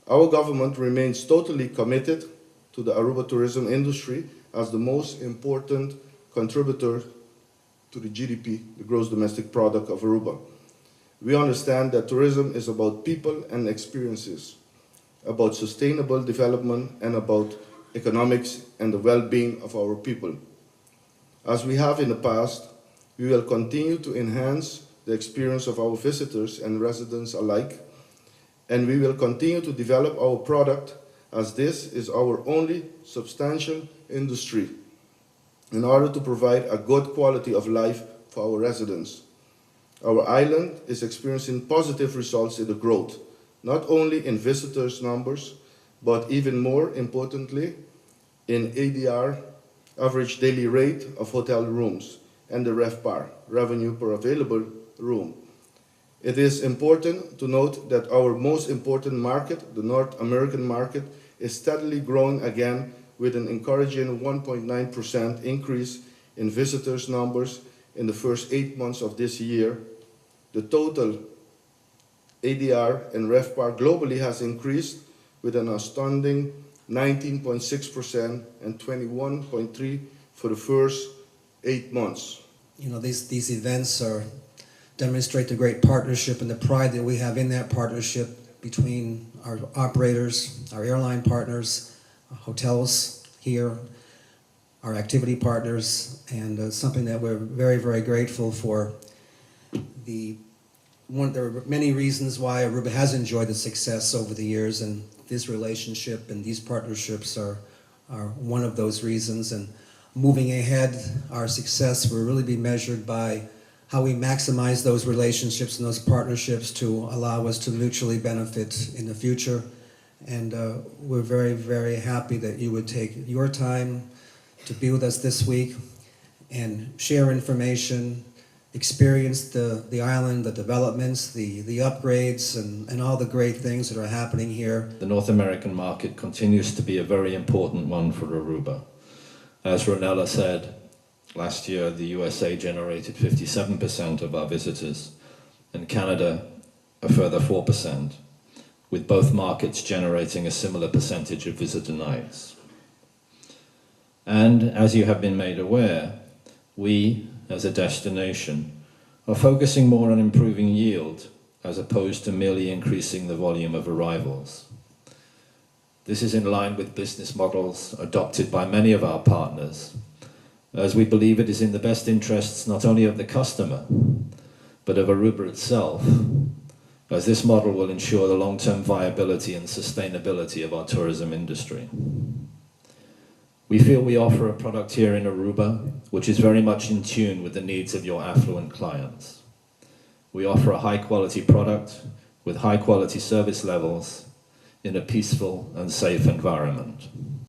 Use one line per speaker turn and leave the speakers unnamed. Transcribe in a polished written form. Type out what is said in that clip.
Our government remains totally committed to the Aruba tourism industry as the most important contributor to the GDP, the gross domestic product of Aruba. We understand that tourism is about people and experiences, about sustainable development and about economics and the well-being of our people. As we have in the past, we will continue to enhance the experience of our visitors and residents alike, and we will continue to develop our product as this is our only substantial industry in order to provide a good quality of life for our residents. Our island is experiencing positive results in the growth, not only in visitors' numbers, but even more importantly, in ADR, average daily rate of hotel rooms, and the RevPAR, revenue per available room. It is important to note that our most important market, the North American market, is steadily growing again with an encouraging 1.9% increase in visitors' numbers in the first 8 months of this year. The total ADR and RevPAR globally has increased with an astounding 19.6% and 21.3% for the first 8 months.
You know, these events demonstrate the great partnership and the pride that we have in that partnership between our operators, our airline partners, hotels here, our activity partners, and something that we're very, very grateful for. There are many reasons why Aruba has enjoyed the success over the years, and this relationship and these partnerships are one of those reasons. And moving ahead, our success will really be measured by how we maximize those relationships and those partnerships to allow us to mutually benefit in the future. And we're very, very happy that you would take your time to be with us this week and share information, experience the island, the developments, the upgrades, and all the great things that are happening here.
The North American market continues to be a very important one for Aruba. As Ronella said, last year the USA generated 57% of our visitors, and Canada a further 4%, with both markets generating a similar percentage of visitor nights. And as you have been made aware, we, as a destination, are focusing more on improving yield as opposed to merely increasing the volume of arrivals. This is in line with business models adopted by many of our partners, as we believe it is in the best interests not only of the customer, but of Aruba itself, as this model will ensure the long-term viability and sustainability of our tourism industry. We feel we offer a product here in Aruba which is very much in tune with the needs of your affluent clients. We offer a high-quality product with high-quality service levels in a peaceful and safe environment.